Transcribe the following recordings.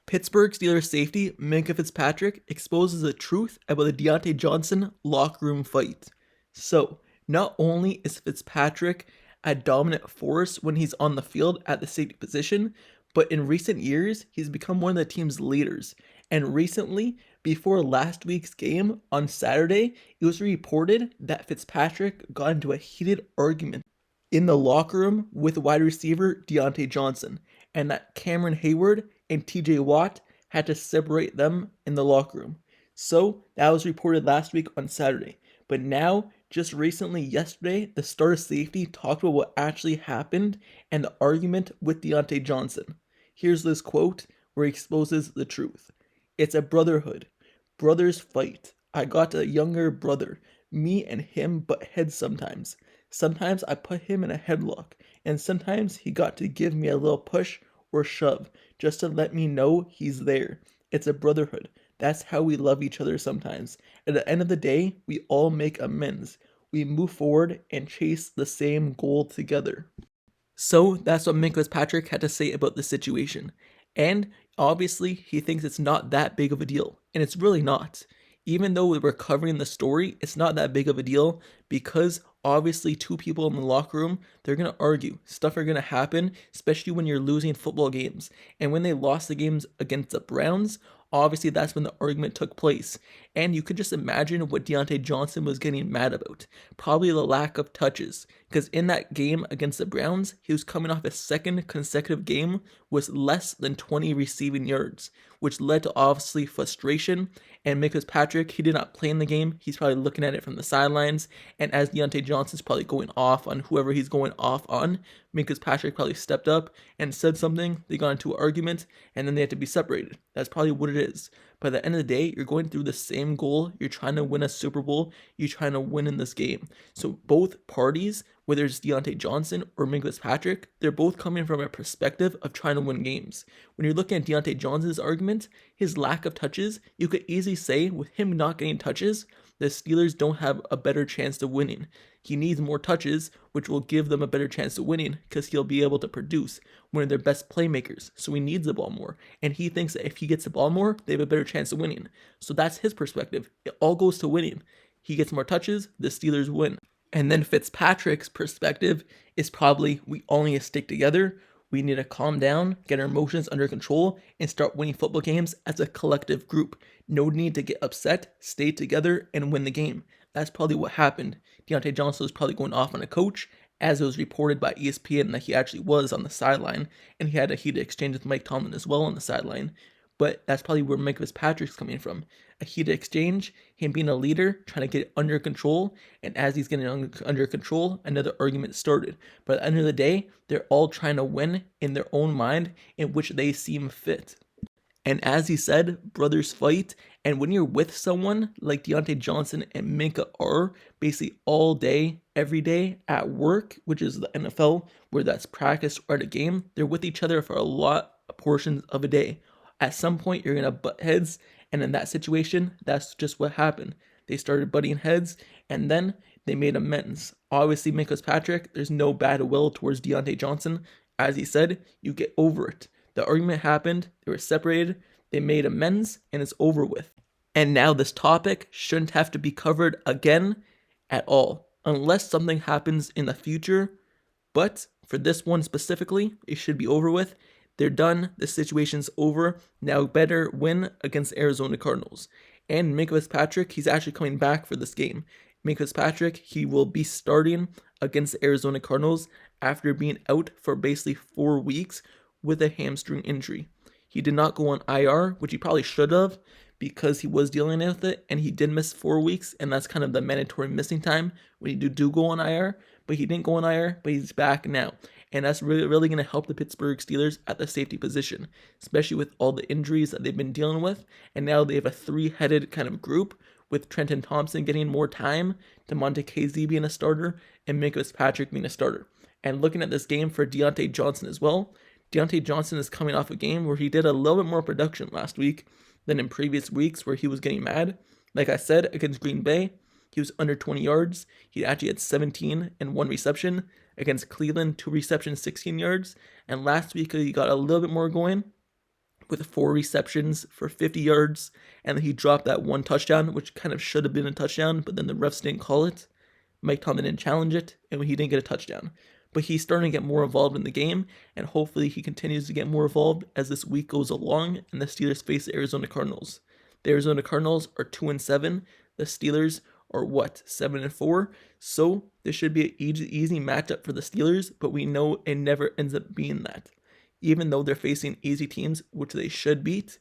Pittsburgh Steelers safety Minkah Fitzpatrick exposes the truth about the Diontae Johnson locker room fight. So, not only is Fitzpatrick a dominant force when he's on the field at the safety position, but in recent years, he's become one of the team's leaders. And recently, before last week's game on Saturday, it was reported that Fitzpatrick got into a heated argument in the locker room with wide receiver Diontae Johnson, and that Cameron Heyward and TJ Watt had to separate them in the locker room. So that was reported last week on Saturday. But now, just recently, yesterday, the star safety talked about what actually happened and the argument with Diontae Johnson. Here's this quote where he exposes the truth. "It's a brotherhood. Brothers fight. I got a younger brother. Me and him butt heads sometimes. Sometimes I put him in a headlock, and sometimes he got to give me a little push or shove just to let me know he's there. It's a brotherhood. That's how we love each other sometimes. At the end of the day, we all make amends. We move forward and chase the same goal together." So that's what Minkah Fitzpatrick had to say about the situation. And obviously, he thinks it's not that big of a deal. And it's really not. Even though we're covering the story, it's not that big of a deal because obviously two people in the locker room, they're going to argue. Stuff are going to happen, especially when you're losing football games. And when they lost the games against the Browns, obviously that's when the argument took place. And you could just imagine what Diontae Johnson was getting mad about. Probably the lack of touches. Because in that game against the Browns, he was coming off a second consecutive game with less than 20 receiving yards, which led to obviously frustration. And Minkah Fitzpatrick, he did not play in the game. He's probably looking at it from the sidelines. And as Diontae Johnson's probably going off on whoever he's going off on, Minkah Fitzpatrick probably stepped up and said something. They got into an argument, and then they had to be separated. That's probably what it is. But at the end of the day, you're going through the same goal. You're trying to win a Super Bowl. You're trying to win in this game. So both parties, whether it's Diontae Johnson or Minkah Fitzpatrick, they're both coming from a perspective of trying to win games. When you're looking at Diontae Johnson's argument, his lack of touches, you could easily say with him not getting touches, the Steelers don't have a better chance of winning. He needs more touches, which will give them a better chance of winning because he'll be able to produce one of their best playmakers. So he needs the ball more. And he thinks that if he gets the ball more, they have a better chance of winning. So that's his perspective. It all goes to winning. He gets more touches, the Steelers win. And then Fitzpatrick's perspective is probably we all need to stick together. We need to calm down, get our emotions under control, and start winning football games as a collective group. No need to get upset, stay together, and win the game. That's probably what happened. Diontae Johnson was probably going off on a coach, as it was reported by ESPN that he actually was on the sideline, and he had a heated exchange with Mike Tomlin as well on the sideline. But that's probably where Minkah Fitzpatrick's coming from. A heated exchange, him being a leader, trying to get it under control, and as he's getting under control, another argument started. But at the end of the day, they're all trying to win in their own mind in which they seem fit. And as he said, brothers fight, and when you're with someone like Diontae Johnson and Minkah are, basically all day, every day, at work, which is the NFL, where that's practice or at a game, they're with each other for a lot of portions of a day. At some point, you're going to butt heads, and in that situation, that's just what happened. They started butting heads, and then they made amends. Obviously, Minkah Fitzpatrick, there's no bad will towards Diontae Johnson. As he said, you get over it. The argument happened, they were separated, they made amends, and it's over with. And now this topic shouldn't have to be covered again at all, unless something happens in the future. But for this one specifically, it should be over with. They're done. The situation's over. Now better win against Arizona Cardinals. And Minkah Fitzpatrick, he's actually coming back for this game. Minkah Fitzpatrick, he will be starting against the Arizona Cardinals after being out for basically 4 weeks with a hamstring injury. He did not go on IR, which he probably should have because he was dealing with it, and he did miss 4 weeks, and that's kind of the mandatory missing time when you do go on IR. But he didn't go on IR, but he's back now. And that's really going to help the Pittsburgh Steelers at the safety position, especially with all the injuries that they've been dealing with. And now they have a three-headed kind of group with Trenton Thompson getting more time, Monte KZ being a starter, and Minkah Fitzpatrick being a starter. And looking at this game for Diontae Johnson as well, Diontae Johnson is coming off a game where he did a little bit more production last week than in previous weeks where he was getting mad. Like I said, against Green Bay, he was under 20 yards. He actually had 17 and 1 reception. Against Cleveland, 2 receptions, 16 yards. And last week, he got a little bit more going with 4 receptions for 50 yards, and then he dropped that one touchdown, which kind of should have been a touchdown, but then the refs didn't call it. Mike Tomlin didn't challenge it, and he didn't get a touchdown. But he's starting to get more involved in the game, and hopefully he continues to get more involved as this week goes along and the Steelers face the Arizona Cardinals. The Arizona Cardinals are 2-7. The Steelers are 7-4. So this should be an easy matchup for the Steelers, but we know it never ends up being that. Even though they're facing easy teams, which they should beat,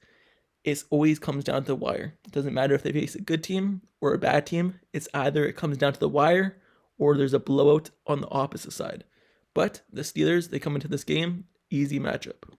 it always comes down to the wire. It doesn't matter if they face a good team or a bad team. It's either it comes down to the wire or there's a blowout on the opposite side. But the Steelers, they come into this game, easy matchup.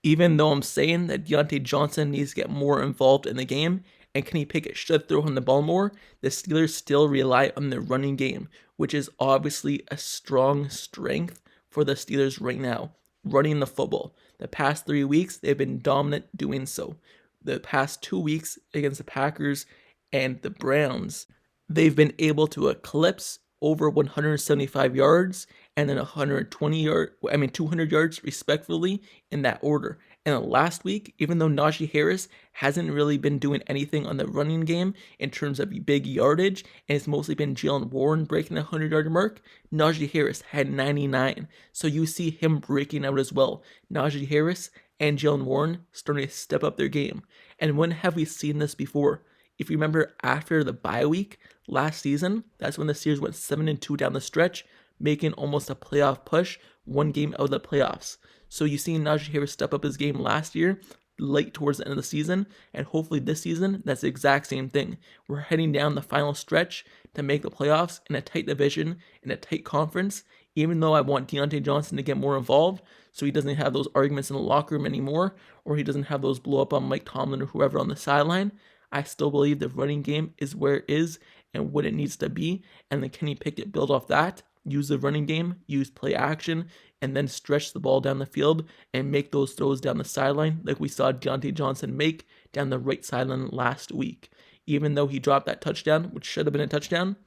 Even though I'm saying that Diontae Johnson needs to get more involved in the game and Kenny Pickett should throw him the ball more, the Steelers still rely on their running game, which is obviously a strong strength for the Steelers right now, running the football. The past 3 weeks, they've been dominant doing so. The past 2 weeks against the Packers and the Browns, they've been able to eclipse over 175 yards and then 200 yards respectively in that order. And last week, even though Najee Harris hasn't really been doing anything on the running game in terms of big yardage, and it's mostly been Jaylen Warren breaking the 100-yard mark, Najee Harris had 99. So you see him breaking out as well. Najee Harris and Jaylen Warren starting to step up their game. And when have we seen this before? If you remember, after the bye week last season, that's when the Steelers went 7-2 down the stretch, making almost a playoff push, one game out of the playoffs. So you see Najee Harris step up his game last year, late towards the end of the season, and hopefully this season, that's the exact same thing. We're heading down the final stretch to make the playoffs in a tight division, in a tight conference, even though I want Diontae Johnson to get more involved so he doesn't have those arguments in the locker room anymore, or he doesn't have those blow up on Mike Tomlin or whoever on the sideline. I still believe the running game is where it is and what it needs to be, and then Kenny Pickett build off that, use the running game, use play action, and then stretch the ball down the field and make those throws down the sideline like we saw Diontae Johnson make down the right sideline last week. Even though he dropped that touchdown, which should have been a touchdown,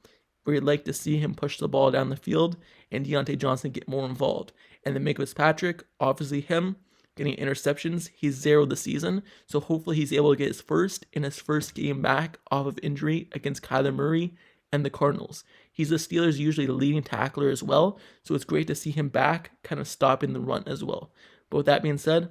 we'd like to see him push the ball down the field and Diontae Johnson get more involved. And then Minkah Fitzpatrick, obviously him, getting interceptions. He's 0 this season, so hopefully he's able to get his first game back off of injury against Kyler Murray and the Cardinals. He's the Steelers' usually leading tackler as well, so it's great to see him back, kind of stopping the run as well. But with that being said,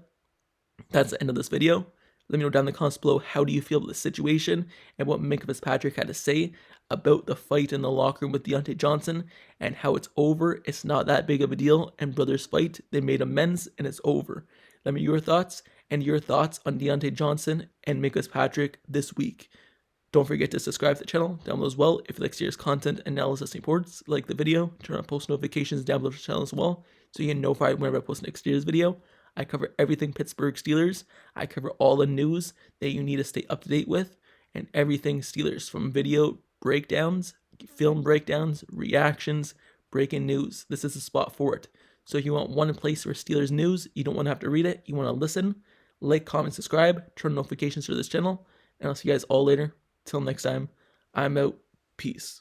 that's the end of this video. Let me know down in the comments below, how do you feel about the situation and what Minkah Fitzpatrick had to say about the fight in the locker room with Diontae Johnson and how it's over. It's not that big of a deal, and brothers fight. They made amends and it's over. Let me know your thoughts and your thoughts on Diontae Johnson and Minkah Fitzpatrick this week. Don't forget to subscribe to the channel down below as well if you like serious content, analysis, and reports. Like the video, turn on post notifications down below the channel as well so you get notified whenever I post an next year's video. I cover everything Pittsburgh Steelers. I cover all the news that you need to stay up to date with and everything Steelers, from video breakdowns, film breakdowns, reactions, breaking news. This is the spot for it. So if you want one place for Steelers news, you don't want to have to read it, you want to listen, like, comment, subscribe, turn notifications for this channel, and I'll see you guys all later. Till next time, I'm out. Peace.